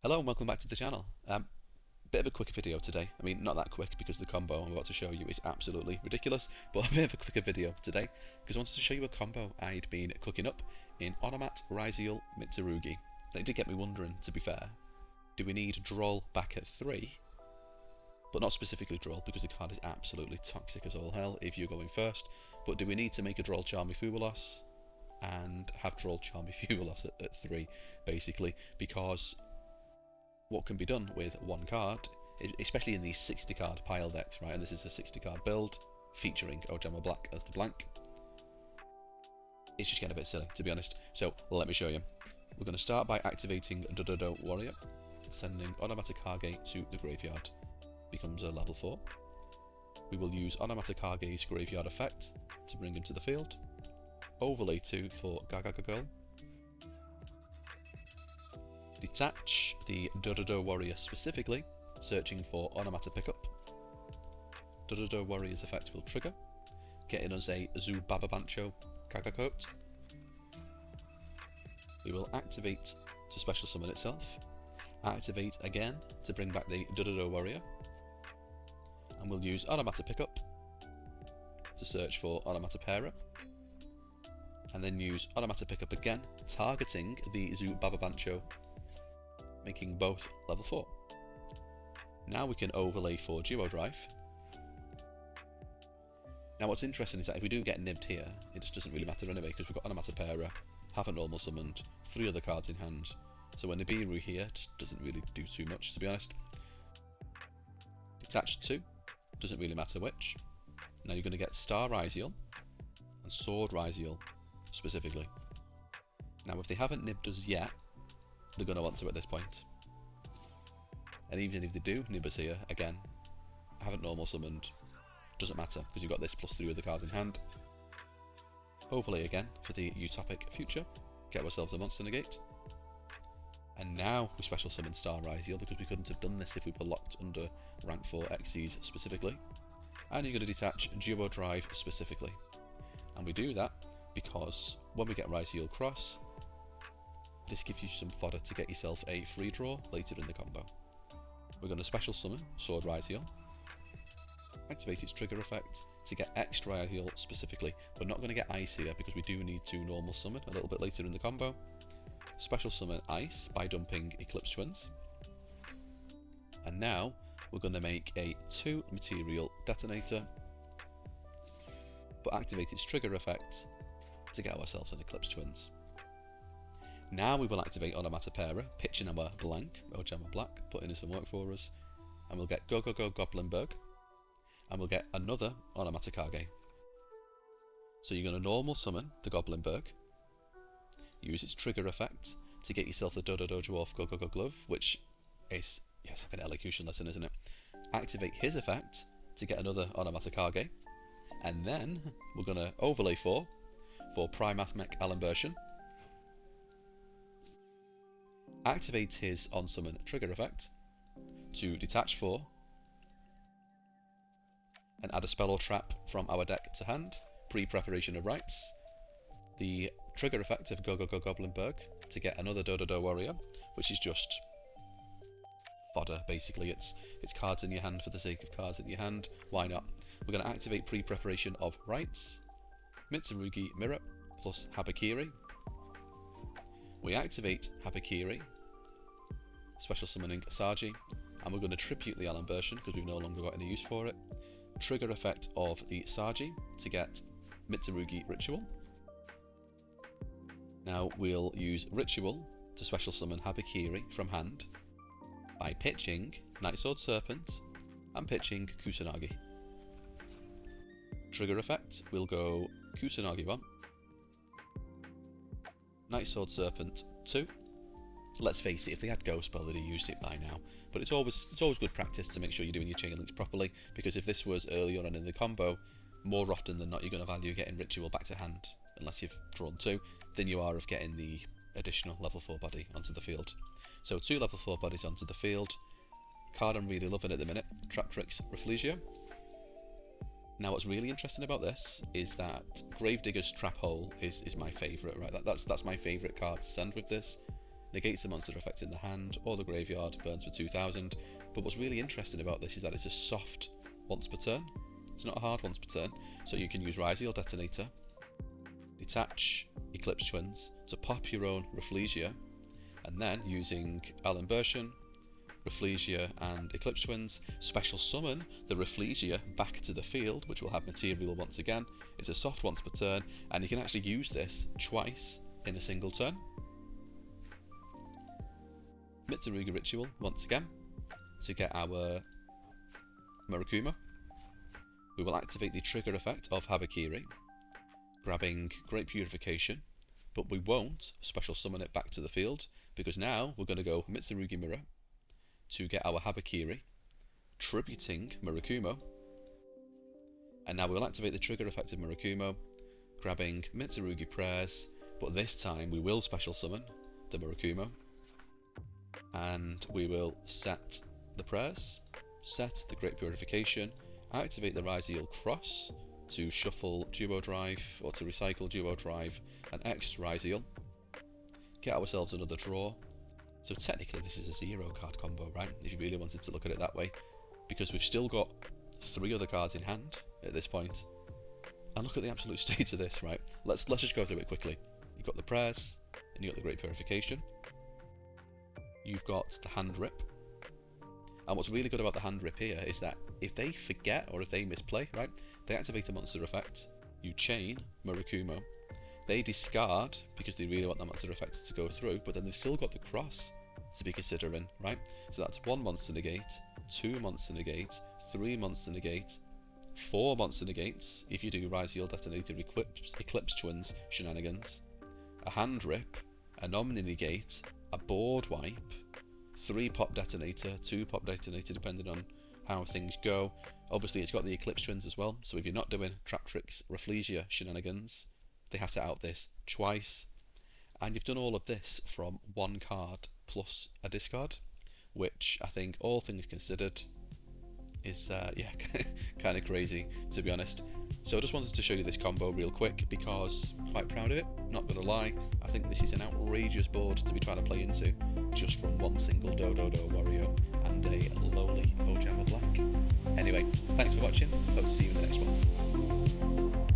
Hello and welcome back to the channel. Bit of a quick video today. I mean, not that quick because the combo I'm about to show you is absolutely ridiculous, but a bit of a quicker video today because I wanted to show you a combo I'd been cooking up in Onomat Ryzeal Mitsurugi. And it did get me wondering, to be fair, do we need Droll back at 3? But not specifically Droll because the card is absolutely toxic as all hell if you're going first, but do we need to make a Droll Charmy Fuwalos and have Droll Charmy Fuwalos at 3, basically, because what can be done with one card, especially in these 60 card pile decks, right? And this is a 60 card build featuring Ojama Black as the blank. It's just getting a bit silly, to be honest. So let me show you. We're going to start by activating Dododo Warrior, sending Onomat Kage to the graveyard. Becomes a level 4. We will use Onomat Kage's graveyard effect to bring him to the field. Overlay 2 for Gagagagol. Detach the Dododo Warrior specifically, searching for Onomata Pickup. Dododo Warrior's effect will trigger, getting us a Zubababancho Kagakote. We will activate to special summon itself, activate again to bring back the Dododo Warrior, and we'll use Onomata Pickup to search for Onomata Para, and then use Onomata Pickup again, targeting the Zubababancho, making both level 4. Now we can overlay for Duo Drive. Now what's interesting is that if we do get nibbed here, it just doesn't really matter anyway because we've got Onomata Para, haven't normal summoned, 3 other cards in hand. So when Nibiru here just doesn't really do too much, to be honest. Detach 2, doesn't really matter which. Now you're going to get Star Ryzeal and Sword Ryzeal specifically. Now if they haven't nibbed us yet, they're going to want to at this point. And even if they do nib us here, again, haven't normal summoned, doesn't matter because you've got this plus 3 other cards in hand. Overlay again for the Utopic Future, get ourselves a Monster Negate. And now we special summon Star Ryzeal because we couldn't have done this if we were locked under rank 4 Xyz specifically. And you're going to detach Duo Drive specifically. And we do that because when we get Ryzeal Cross, this gives you some fodder to get yourself a free draw later in the combo. We're going to special summon Sword Ryzeal, activate its trigger effect to get extra Ryzeal specifically. We're not going to get Ice here because we do need to normal summon a little bit later in the combo. Special summon Ice by dumping Eclipse Twins. And now we're going to make a 2 material detonator, but activate its trigger effect to get ourselves an Eclipse Twins. Now we will activate Onomata Para, pitching our blank, Ojama Black, putting in some work for us, and we'll get Go Go Go Goblinberg, and we'll get another Onomata Kage. So you're going to normal summon the Goblinberg, use its trigger effect to get yourself the Dododo Dwarf Go Go Go Glove, which is, yes, like an elocution lesson, isn't it? Activate his effect to get another Onomata Kage, and then we're going to overlay for Primathmech Alimbertion, activate his on-summon trigger effect to detach 4 and add a spell or trap from our deck to hand, pre-preparation of rights, the trigger effect of Go Go Go Goblinberg to get another Dododo Warrior, which is just fodder basically. It's cards in your hand for the sake of cards in your hand, why not? We're going to activate pre-preparation of rights, Mitsurugi Mirror plus Habakiri. We activate Habakiri, special summoning Saji, and we're going to tribute the Alimbertion because we've no longer got any use for it. Trigger effect of the Saji to get Mitsurugi Ritual. Now we'll use Ritual to special summon Habakiri from hand by pitching Nightsword Serpent and pitching Kusanagi. Trigger effect, we'll go Kusanagi 1, Nightsword Serpent 2. Let's face it, if they had Ghost Spell, they'd have used it by now. But it's always good practice to make sure you're doing your chain links properly, because if this was earlier on in the combo, more often than not you're going to value getting Ritual back to hand, unless you've drawn 2, than you are of getting the additional level 4 body onto the field. So 2 level 4 bodies onto the field. Card I'm really loving at the minute, Traptrix Rafflesia. Now what's really interesting about this is that Gravedigger's Trap Hole is my favourite, right? That's my favourite card to send with this. negates the monster effect in the hand or the graveyard, burns for 2000. But what's really interesting about this is that it's a soft once per turn. It's not a hard once per turn, so you can use Ryzeal Detonator, detach Eclipse Twins to pop your own Rafflesia, and then using Alimbertion, Rafflesia and Eclipse Twins, special summon the Rafflesia back to the field, which will have material once again. It's a soft once per turn, and you can actually use this twice in a single turn. Mitsurugi Ritual once again to get our Murakumo. We will activate the trigger effect of Habakiri, grabbing Great Purification, but we won't special summon it back to the field because now we're going to go Mitsurugi Mirror to get our Habakiri, tributing Murakumo, and now we'll activate the trigger effect of Murakumo, grabbing Mitsurugi Prayers, but this time we will special summon the Murakumo, and we will set the prayers, set the Great Purification, activate the Ryzeal Cross to shuffle Duo Drive, or to recycle Duo Drive and X Ryzeal, get ourselves another draw. So technically this is a 0 card combo, right, if you really wanted to look at it that way, because we've still got 3 other cards in hand at this point. And look at the absolute state of this, right? Let's just go through it quickly. You've got the prayers, and you've got the Great Purification. You've got the hand rip. And what's really good about the hand rip here is that if they forget or if they misplay, right, they activate a monster effect, you chain Murakumo, they discard because they really want that monster effect to go through, but then they've still got the cross to be considering, right? So that's 1 monster negate, 2 monster negate, 3 monster negate, 4 monster negates if you do Ryzeal Detonator Eclipse Twins shenanigans, a hand rip, an Omni negate, a board wipe, 3 pop detonator, 2 pop detonator depending on how things go. Obviously it's got the Eclipse Twins as well, so if you're not doing Trap Tricks Rafflesia shenanigans, they have to out this twice. And you've done all of this from 1 card plus a discard, which I think, all things considered, is yeah, kind of crazy, to be honest. So I just wanted to show you this combo real quick because I'm quite proud of it, not gonna lie. I think this is an outrageous board to be trying to play into just from 1 single Dodo Wario and a lowly Ojama Black. Anyway, thanks for watching, hope to see you in the next one.